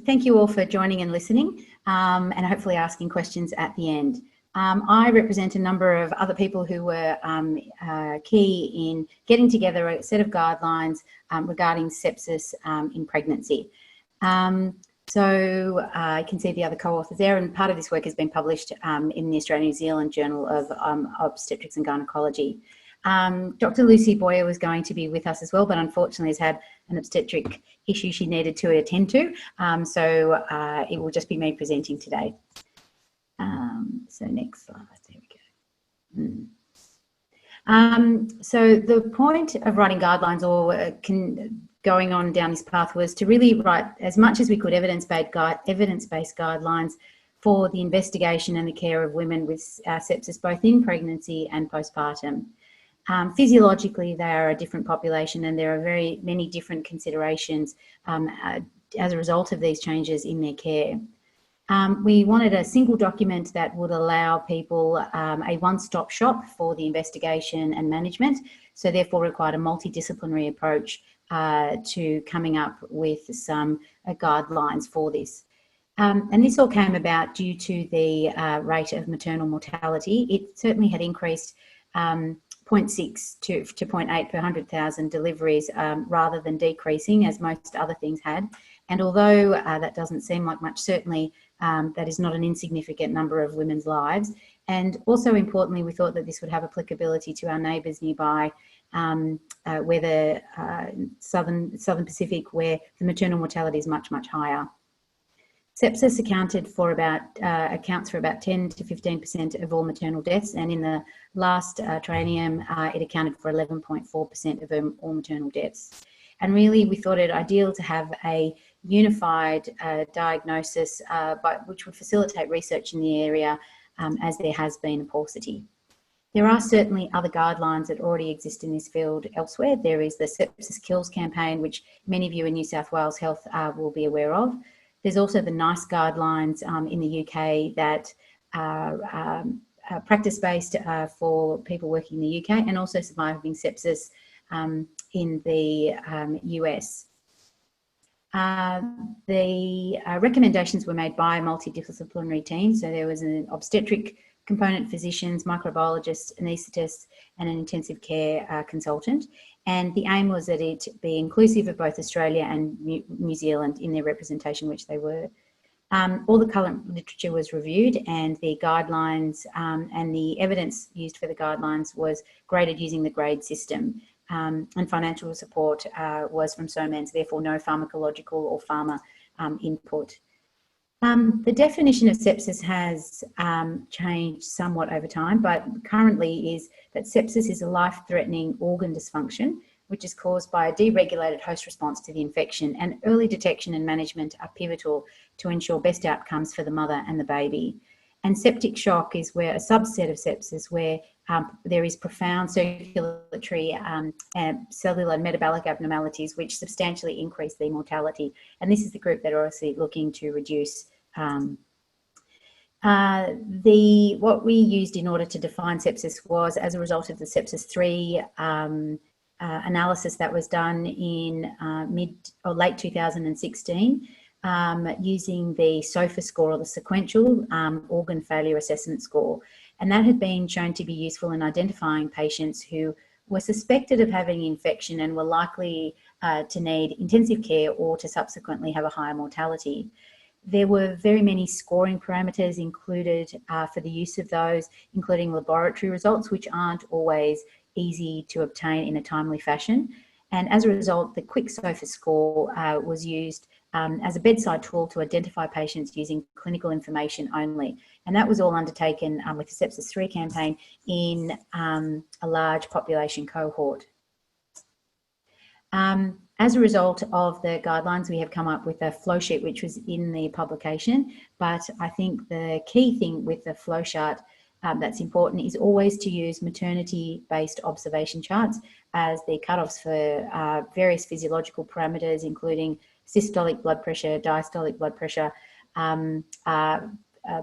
thank you all for joining and listening, and hopefully asking questions at the end. I represent a number of other people who were key in getting together a set of guidelines regarding sepsis in pregnancy. So I can see the other co-authors there, and part of this work has been published in the Australian New Zealand Journal of Obstetrics and Gynecology. Dr. Lucy Boyer was going to be with us as well, but unfortunately has had an obstetric issue she needed to attend to. So it will just be me presenting today. So next slide, there we go. So the point of writing guidelines or going on down this path was to really write as much as we could evidence-based guidelines for the investigation and the care of women with sepsis, both in pregnancy and postpartum. Physiologically, they are a different population, and there are very many different considerations as a result of these changes in their care. We wanted a single document that would allow people a one-stop shop for the investigation and management, so therefore required a multidisciplinary approach to coming up with some guidelines for this. And this all came about due to the rate of maternal mortality. It certainly had increased 0.6 to 0.8 per 100,000 deliveries rather than decreasing as most other things had. And although that doesn't seem like much, certainly that is not an insignificant number of women's lives. And also importantly, we thought that this would have applicability to our neighbours nearby, where the Southern Pacific, where the maternal mortality is much, much higher. Sepsis accounts for about 10 to 15% of all maternal deaths, and in the last triennium, it accounted for 11.4% of all maternal deaths. And really, we thought it ideal to have a unified diagnosis which would facilitate research in the area, as there has been a paucity. There are certainly other guidelines that already exist in this field elsewhere. There is the Sepsis Kills campaign, which many of you in New South Wales Health will be aware of. There's also the NICE guidelines in the UK that are practice-based for people working in the UK, and also surviving sepsis in the US. The recommendations were made by a multidisciplinary team. So there was an obstetric component, physicians, microbiologists, anaesthetists, and an intensive care consultant. And the aim was that it be inclusive of both Australia and New Zealand in their representation, which they were. All the current literature was reviewed, and the guidelines and the evidence used for the guidelines was graded using the grade system. And financial support was from SOMANZ, therefore no pharmacological or pharma input. The definition of sepsis has changed somewhat over time, but currently is that sepsis is a life-threatening organ dysfunction, which is caused by a deregulated host response to the infection, and early detection and management are pivotal to ensure best outcomes for the mother and the baby. And septic shock is where a subset of sepsis where there is profound circulatory, cellular and metabolic abnormalities which substantially increase the mortality. And this is the group that are obviously looking to reduce. What we used in order to define sepsis was as a result of the Sepsis 3 analysis that was done in late 2016. Using the SOFA score, or the sequential organ failure assessment score. And that had been shown to be useful in identifying patients who were suspected of having infection and were likely to need intensive care or to subsequently have a higher mortality. There were very many scoring parameters included for the use of those, including laboratory results, which aren't always easy to obtain in a timely fashion. And as a result, the quick SOFA score was used as a bedside tool to identify patients using clinical information only. And that was all undertaken with the Sepsis 3 campaign in a large population cohort. As a result of the guidelines, we have come up with a flow sheet, which was in the publication. But I think the key thing with the flow chart that's important is always to use maternity-based observation charts as the cutoffs for various physiological parameters, including systolic blood pressure, diastolic blood pressure,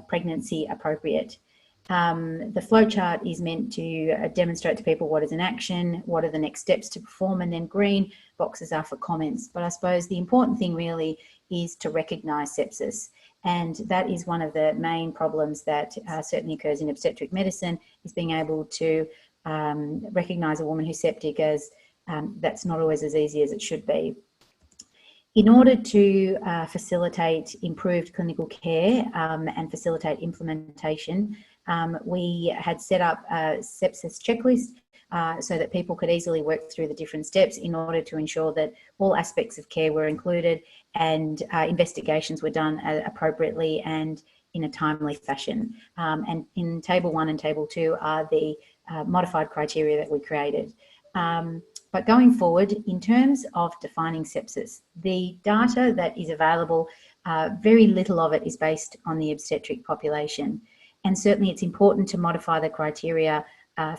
pregnancy appropriate. The flowchart is meant to demonstrate to people what is an action, what are the next steps to perform, and then green boxes are for comments. But I suppose the important thing really is to recognise sepsis. And that is one of the main problems that certainly occurs in obstetric medicine, is being able to recognise a woman who's septic, as that's not always as easy as it should be. In order to facilitate improved clinical care and facilitate implementation, we had set up a sepsis checklist so that people could easily work through the different steps in order to ensure that all aspects of care were included and investigations were done appropriately and in a timely fashion. And in Table 1 and Table 2 are the modified criteria that we created. But going forward, in terms of defining sepsis, the data that is available, very little of it is based on the obstetric population. And certainly it's important to modify the criteria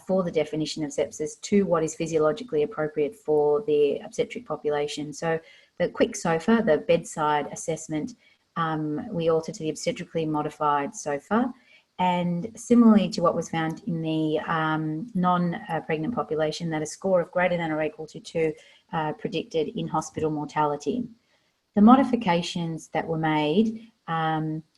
for the definition of sepsis to what is physiologically appropriate for the obstetric population. So the quick SOFA, the bedside assessment, we altered to the obstetrically modified SOFA. And similarly to what was found in the non-pregnant population, that a score of greater than or equal to 2 predicted in-hospital mortality. The modifications that were made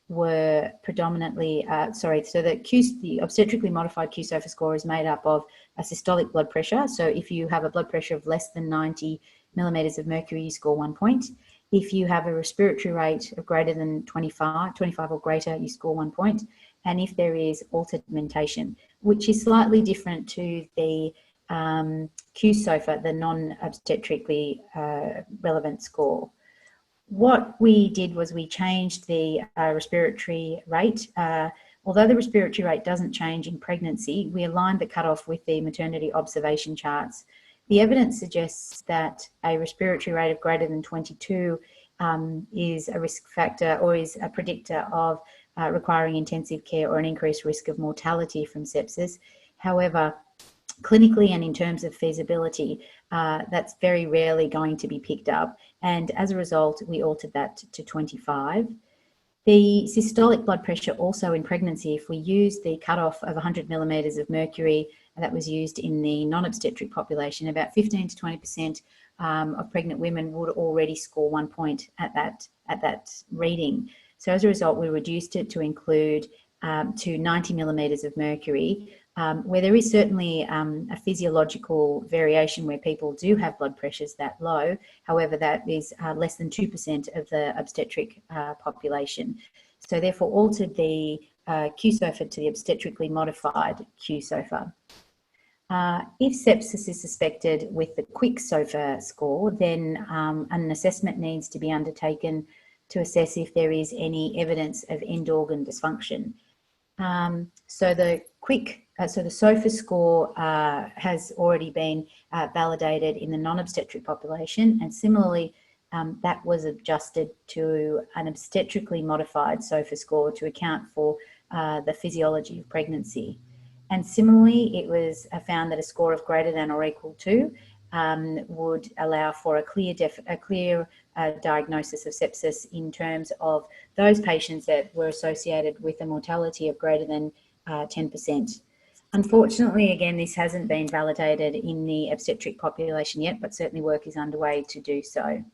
were predominantly, so the obstetrically modified QSOFA score is made up of a systolic blood pressure. So if you have a blood pressure of less than 90 millimeters of mercury, you score 1 point. If you have a respiratory rate of greater than 25 or greater, you score 1 point. And if there is altered mentation, which is slightly different to the QSOFA, the non-obstetrically relevant score. What we did was we changed the respiratory rate. Although the respiratory rate doesn't change in pregnancy, we aligned the cutoff with the maternity observation charts. The evidence suggests that a respiratory rate of greater than 22 is a risk factor or is a predictor of requiring intensive care or an increased risk of mortality from sepsis. However, clinically and in terms of feasibility, that's very rarely going to be picked up. And as a result, we altered that to 25. The systolic blood pressure also in pregnancy, if we use the cutoff of 100 millimeters of mercury that was used in the non-obstetric population, about 15 to 20% of pregnant women would already score 1 point at that reading. So as a result, we reduced it to include to 90 millimeters of mercury, where there is certainly a physiological variation where people do have blood pressures that low. However, that is less than 2% of the obstetric population. So therefore altered the QSOFA to the obstetrically modified QSOFA. If sepsis is suspected with the quick SOFA score, then an assessment needs to be undertaken to assess if there is any evidence of end organ dysfunction. So the SOFA score has already been validated in the non-obstetric population, and similarly that was adjusted to an obstetrically modified SOFA score to account for the physiology of pregnancy. And similarly, it was found that a score of greater than or equal to would allow for a clear diagnosis of sepsis in terms of those patients that were associated with a mortality of greater than 10%. Unfortunately, again, this hasn't been validated in the obstetric population yet, but certainly work is underway to do so.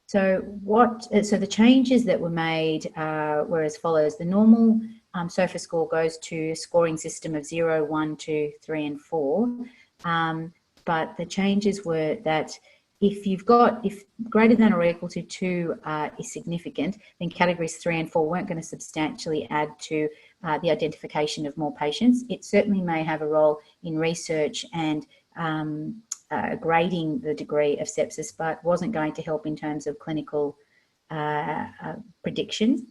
So the changes that were made were as follows. The normal SOFA score goes to a scoring system of 0, 1, 2, 3, and 4. But the changes were that if greater than or equal to 2 is significant, then categories 3 and 4 weren't going to substantially add to the identification of more patients. It certainly may have a role in research and grading the degree of sepsis, but wasn't going to help in terms of clinical prediction.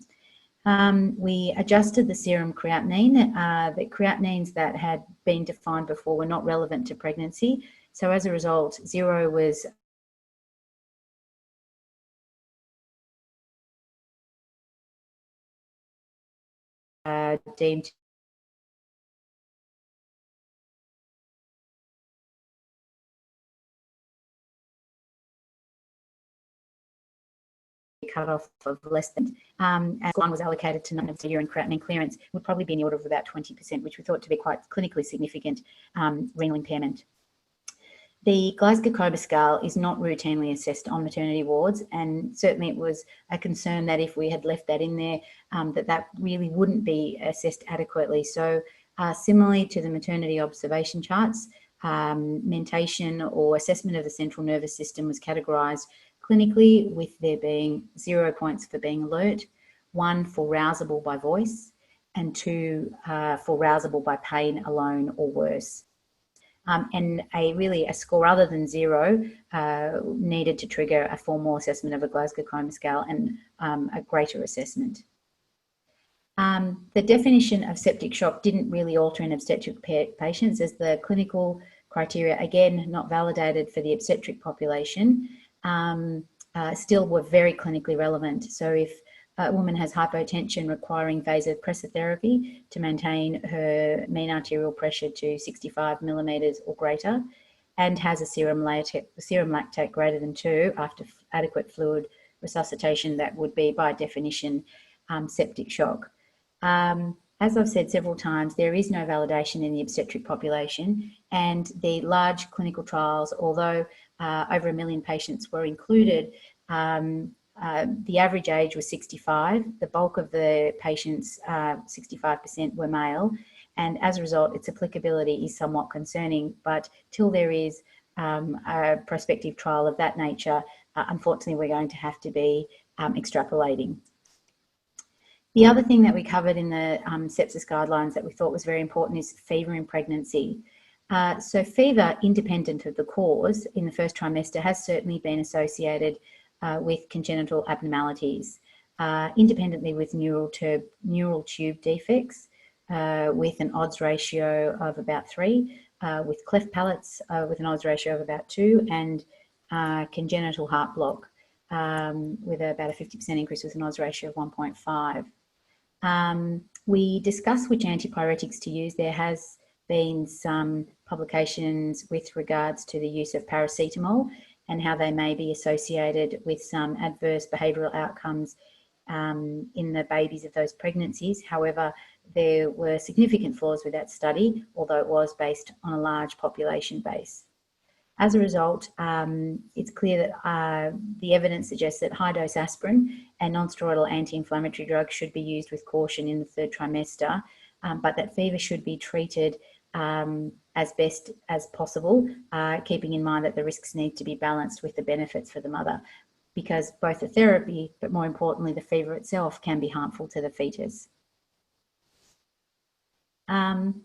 We adjusted the serum creatinine. The creatinines that had been defined before were not relevant to pregnancy. So as a result, 0 was deemed cutoff of less than, and one was allocated to none of urine creatinine clearance, would probably be in the order of about 20%, which we thought to be quite clinically significant renal impairment. The Glasgow-Coma scale is not routinely assessed on maternity wards, and certainly it was a concern that if we had left that in there, that really wouldn't be assessed adequately. So similarly to the maternity observation charts, mentation or assessment of the central nervous system was categorised clinically, with there being 0 points for being alert, 1 for rousable by voice, and 2 for rousable by pain alone or worse. And a score other than 0 needed to trigger a formal assessment of a Glasgow-Coma scale and a greater assessment. The definition of septic shock didn't really alter in obstetric patients, as the clinical criteria, again, not validated for the obstetric population, still were very clinically relevant. So if a woman has hypotension requiring vasopressor therapy to maintain her mean arterial pressure to 65 millimeters or greater, and has a serum lactate greater than 2 after adequate fluid resuscitation, that would be by definition septic shock. As I've said several times, there is no validation in the obstetric population, and the large clinical trials, although over 1 million patients were included, the average age was 65. The bulk of the patients, 65%, were male, and as a result, its applicability is somewhat concerning. But till there is a prospective trial of that nature, unfortunately, we're going to have to be extrapolating. The other thing that we covered in the sepsis guidelines that we thought was very important is fever in pregnancy. So fever, independent of the cause in the first trimester, has certainly been associated with congenital abnormalities, independently with neural tube defects, with an odds ratio of about 3, with cleft palates with an odds ratio of about 2, and congenital heart block with about a 50% increase with an odds ratio of 1.5. We discussed which antipyretics to use. There has been some publications with regards to the use of paracetamol and how they may be associated with some adverse behavioural outcomes in the babies of those pregnancies. However, there were significant flaws with that study, although it was based on a large population base. As a result, it's clear that the evidence suggests that high-dose aspirin and non-steroidal anti-inflammatory drugs should be used with caution in the third trimester, but that fever should be treated as best as possible, keeping in mind that the risks need to be balanced with the benefits for the mother, because both the therapy, but more importantly, the fever itself, can be harmful to the fetus.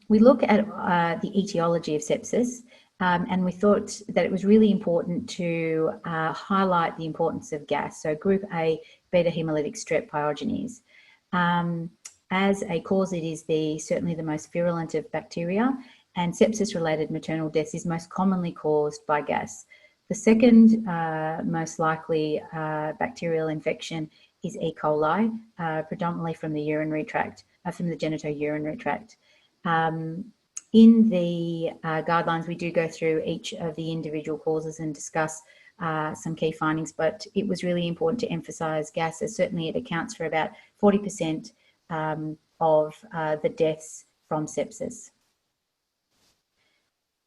We look at the etiology of sepsis, and we thought that it was really important to highlight the importance of gas. So group A, beta hemolytic strep pyogenes. As a cause, it is certainly the most virulent of bacteria, and sepsis-related maternal deaths is most commonly caused by gas. The second most likely bacterial infection is E. coli, predominantly from the urinary tract, from the genitourinary tract. In the guidelines, we do go through each of the individual causes and discuss some key findings, but it was really important to emphasise gas, as certainly it accounts for about 40% of the deaths from sepsis.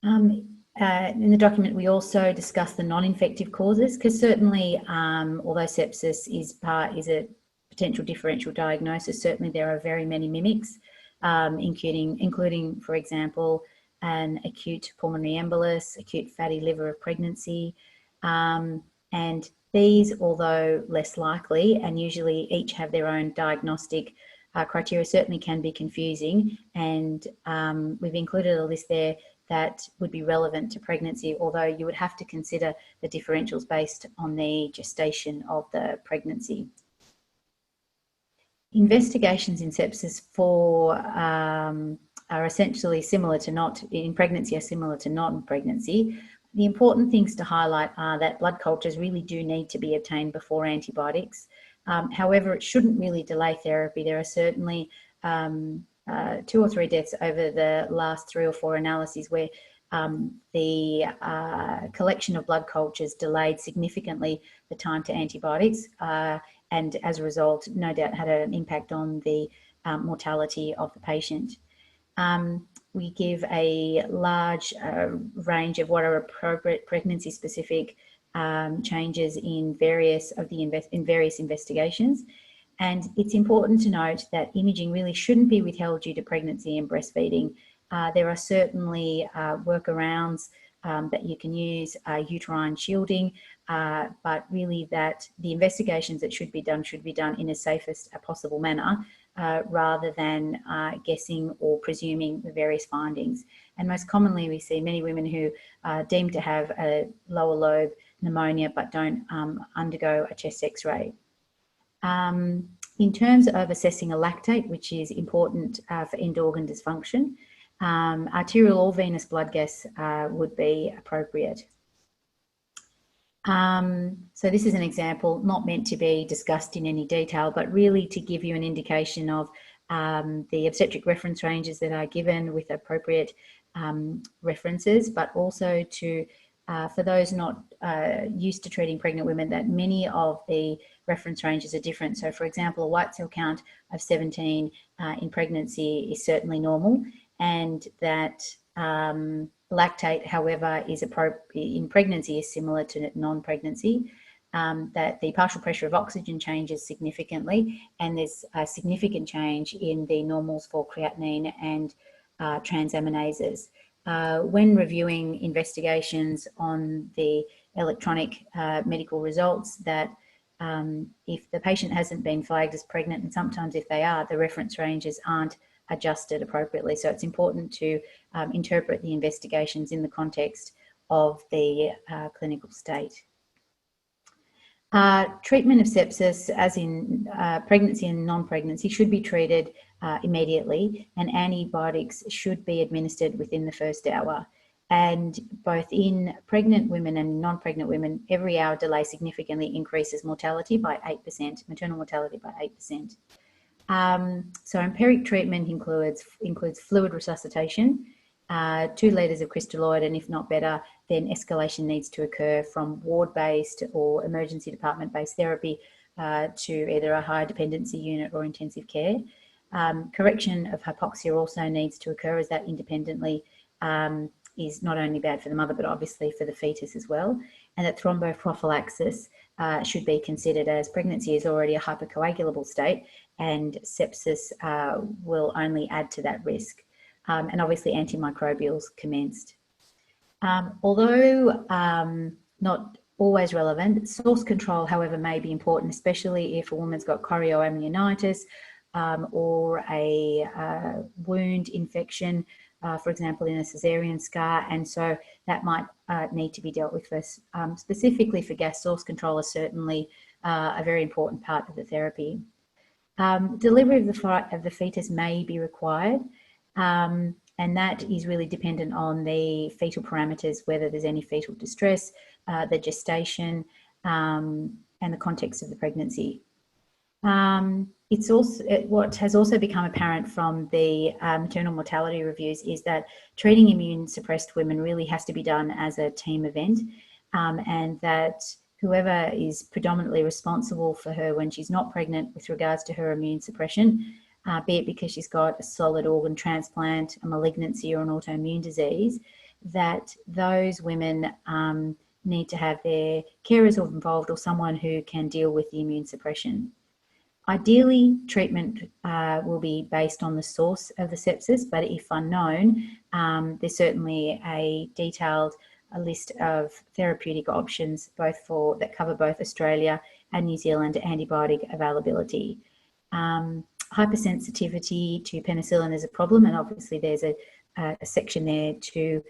In the document, we also discuss the non-infective causes, because certainly, although sepsis is a potential differential diagnosis, certainly there are very many mimics, including, for example, an acute pulmonary embolus, acute fatty liver of pregnancy, and these, although less likely and usually each have their own diagnostic criteria, certainly can be confusing, and we've included a list there that would be relevant to pregnancy, although you would have to consider the differentials based on the gestation of the pregnancy. Investigations in sepsis are essentially similar to not in pregnancy, are similar to not in pregnancy. The important things to highlight are that blood cultures really do need to be obtained before antibiotics. However, it shouldn't really delay therapy. There are certainly 2 or 3 deaths over the last 3 or 4 analyses where the collection of blood cultures delayed significantly the time to antibiotics. and as a result, no doubt had an impact on the mortality of the patient. We give a large range of what are appropriate pregnancy-specific changes in various investigations. And it's important to note that imaging really shouldn't be withheld due to pregnancy and breastfeeding. There are certainly workarounds that you can use, uterine shielding, but really that the investigations that should be done in as safest a possible manner, rather than guessing or presuming the various findings. And most commonly we see many women who are deemed to have a lower lobe pneumonia but don't undergo a chest x-ray. In terms of assessing a lactate, which is important for end organ dysfunction, arterial or venous blood gas would be appropriate. So this is an example not meant to be discussed in any detail, but really to give you an indication of the obstetric reference ranges that are given with appropriate references, but also to for those not used to treating pregnant women, that many of the reference ranges are different. So for example, a white cell count of 17 in pregnancy is certainly normal, and that lactate, however, is appropriate in pregnancy is similar to non-pregnancy, that the partial pressure of oxygen changes significantly, and there's a significant change in the normals for creatinine and transaminases. When reviewing investigations on the electronic medical results, that if the patient hasn't been flagged as pregnant, and sometimes if they are, the reference ranges aren't adjusted appropriately. So it's important to interpret the investigations in the context of the clinical state. Treatment of sepsis, as in pregnancy and non-pregnancy, should be treated immediately, and antibiotics should be administered within the first hour. And both in pregnant women and non-pregnant women, every hour delay significantly increases mortality by 8%, maternal mortality by 8%. So empiric treatment includes fluid resuscitation, 2 litres of crystalloid, and if not better, then escalation needs to occur from ward-based or emergency department-based therapy to either a high dependency unit or intensive care. Correction of hypoxia also needs to occur, as that independently is not only bad for the mother, but obviously for the fetus as well. And that thromboprophylaxis should be considered, as pregnancy is already a hypercoagulable state, and sepsis will only add to that risk. And obviously antimicrobials commenced. Although not always relevant, source control, however, may be important, especially if a woman's got chorioamnionitis or a wound infection, for example, in a cesarean scar, and so that might need to be dealt with first. Specifically for gas, source control is certainly a very important part of the therapy. Delivery of the fetus may be required, and that is really dependent on the fetal parameters, whether there's any fetal distress, the gestation, and the context of the pregnancy. It's also what has also become apparent from the maternal mortality reviews is that treating immune suppressed women really has to be done as a team event, and that whoever is predominantly responsible for her when she's not pregnant with regards to her immune suppression, be it because she's got a solid organ transplant, a malignancy or an autoimmune disease, that those women need to have their carers involved or someone who can deal with the immune suppression. Ideally, treatment will be based on the source of the sepsis, but if unknown, there's certainly a detailed list of therapeutic options that cover both Australia and New Zealand antibiotic availability. Hypersensitivity to penicillin is a problem, and obviously there's a section there to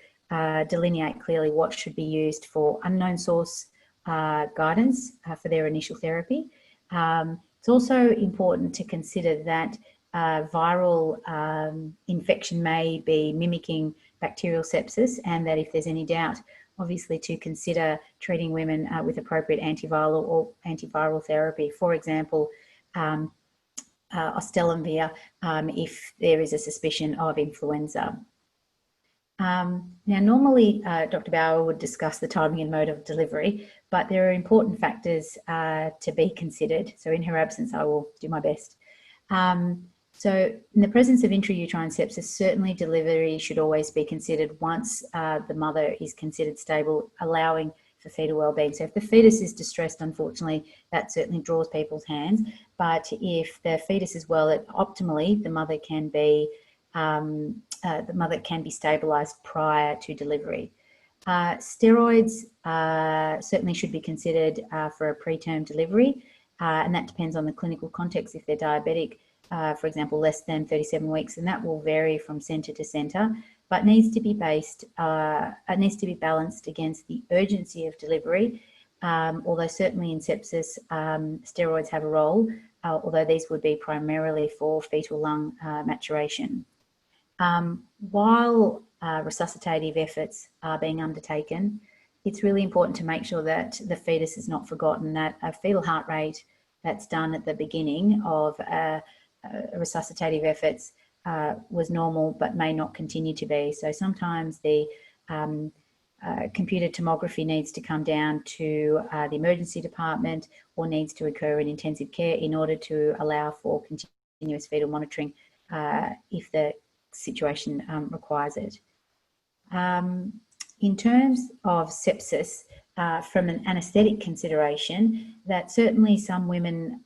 delineate clearly what should be used for unknown source guidance for their initial therapy. It's also important to consider that viral infection may be mimicking bacterial sepsis, and that if there's any doubt, obviously to consider treating women with appropriate antiviral therapy. For example, oseltamivir if there is a suspicion of influenza. Now, normally Dr. Bauer would discuss the timing and mode of delivery, but there are important factors to be considered. So in her absence, I will do my best. So in the presence of intrauterine sepsis, certainly delivery should always be considered once the mother is considered stable, allowing for fetal well-being. So if the fetus is distressed, unfortunately, that certainly draws people's hands. But if the fetus is well, optimally, the mother can be stabilised prior to delivery. Steroids certainly should be considered for a preterm delivery, and that depends on the clinical context. If they're diabetic, for example, less than 37 weeks, and that will vary from centre to centre, but needs to be balanced against the urgency of delivery. Although certainly in sepsis, steroids have a role, although these would be primarily for fetal lung maturation. While resuscitative efforts are being undertaken, it's really important to make sure that the fetus is not forgotten, that a fetal heart rate that's done at the beginning of resuscitative efforts was normal but may not continue to be. So sometimes the computed tomography needs to come down to the emergency department or needs to occur in intensive care in order to allow for continuous fetal monitoring if the situation requires it. In terms of sepsis, from an anaesthetic consideration, that certainly some women,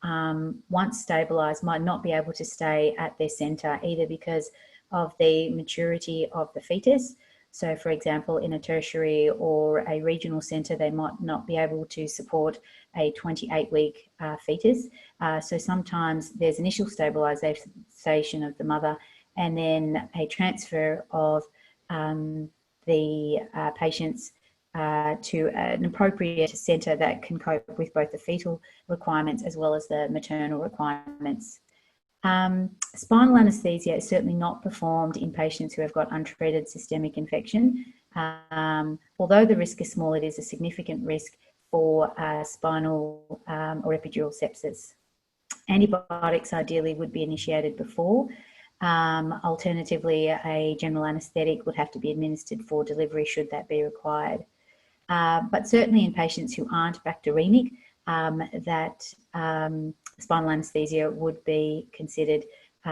once stabilised, might not be able to stay at their centre, either because of the maturity of the fetus. So, for example, in a tertiary or a regional centre, they might not be able to support a 28-week fetus. So sometimes there's initial stabilisation of the mother and then a transfer of the patients to an appropriate centre that can cope with both the fetal requirements as well as the maternal requirements. Spinal anaesthesia is certainly not performed in patients who have got untreated systemic infection. Although the risk is small, it is a significant risk for spinal or epidural sepsis. Antibiotics ideally would be initiated before. Alternatively, a general anaesthetic would have to be administered for delivery should that be required. But certainly in patients who aren't bacteremic, that spinal anaesthesia would be considered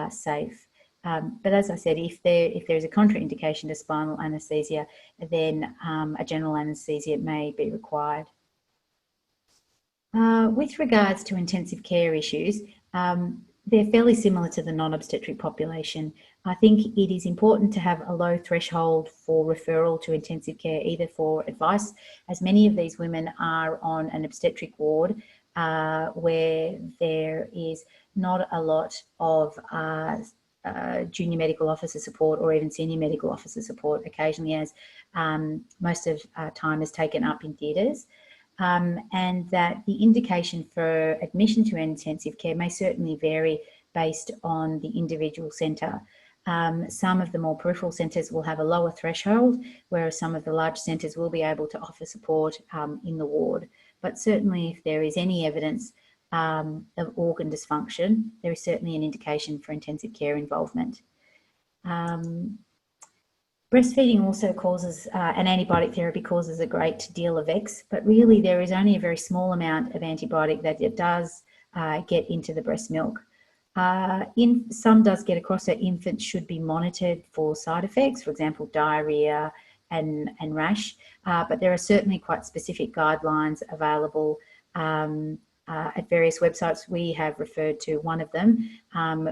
safe. But as I said, if there is a contraindication to spinal anaesthesia, then a general anaesthesia may be required. With regards to intensive care issues, they're fairly similar to the non-obstetric population. I think it is important to have a low threshold for referral to intensive care, either for advice, as many of these women are on an obstetric ward where there is not a lot of junior medical officer support or even senior medical officer support, occasionally, as most of time is taken up in theatres. And that the indication for admission to intensive care may certainly vary based on the individual centre. Some of the more peripheral centres will have a lower threshold, whereas some of the large centres will be able to offer support in the ward. But certainly if there is any evidence of organ dysfunction, there is certainly an indication for intensive care involvement. Breastfeeding also causes, and antibiotic therapy causes a great deal of X, but really there is only a very small amount of antibiotic that it does get into the breast milk. Some does get across, that infants should be monitored for side effects, for example, diarrhea and rash, but there are certainly quite specific guidelines available at various websites. We have referred to one of them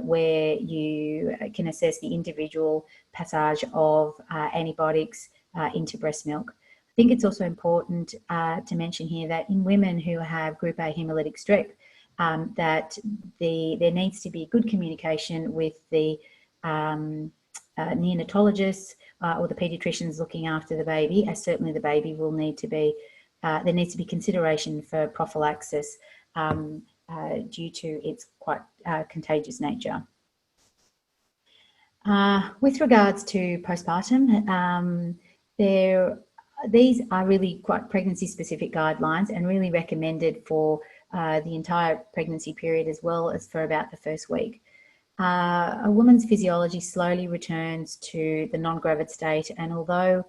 where you can assess the individual passage of antibiotics into breast milk. I think it's also important to mention here that in women who have group A hemolytic strep, that there needs to be good communication with the neonatologists or the paediatricians looking after the baby, as certainly the baby will need to be, there needs to be consideration for prophylaxis due to its quite contagious nature. With regards to postpartum, these are really quite pregnancy-specific guidelines and really recommended for the entire pregnancy period as well as for about the first week. A woman's physiology slowly returns to the non-gravid state, and although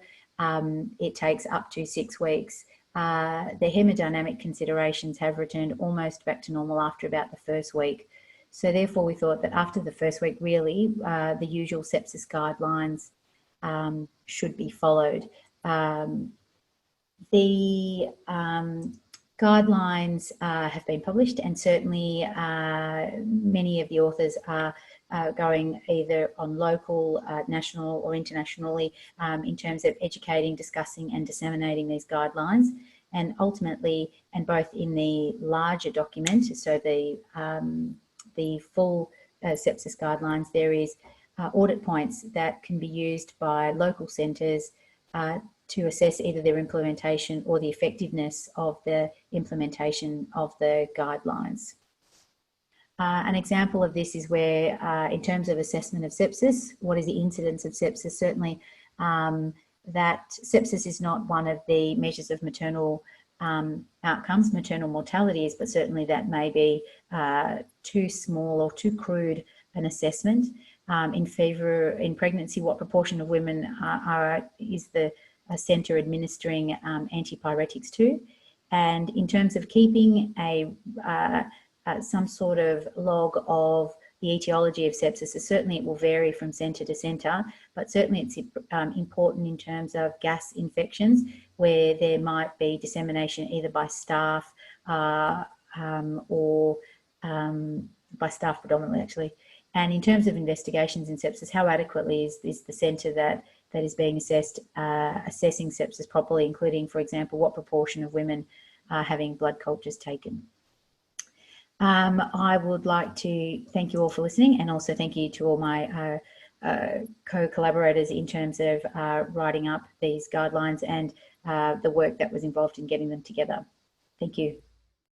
it takes up to 6 weeks, the hemodynamic considerations have returned almost back to normal after about the first week. So therefore, we thought that after the first week, really, the usual sepsis guidelines should be followed. The guidelines have been published, and certainly many of the authors are going either on local, national or internationally in terms of educating, discussing and disseminating these guidelines. And ultimately, and both in the larger document, so the full sepsis guidelines, there is audit points that can be used by local centres to assess either their implementation or the effectiveness of the implementation of the guidelines. An example of this is where, in terms of assessment of sepsis, what is the incidence of sepsis? Certainly, that sepsis is not one of the measures of maternal outcomes, maternal mortalities, but certainly that may be too small or too crude an assessment. In pregnancy, what proportion of women is the centre administering antipyretics to? And in terms of keeping some sort of log of the etiology of sepsis, so certainly it will vary from centre to centre, but certainly it's important in terms of gas infections where there might be dissemination either by staff or by staff predominantly, actually. And in terms of investigations in sepsis, how adequately is the centre that is being assessed assessing sepsis properly, including, for example, what proportion of women are having blood cultures taken? I would like to thank you all for listening, and also thank you to all my co-collaborators in terms of writing up these guidelines and the work that was involved in getting them together. Thank you.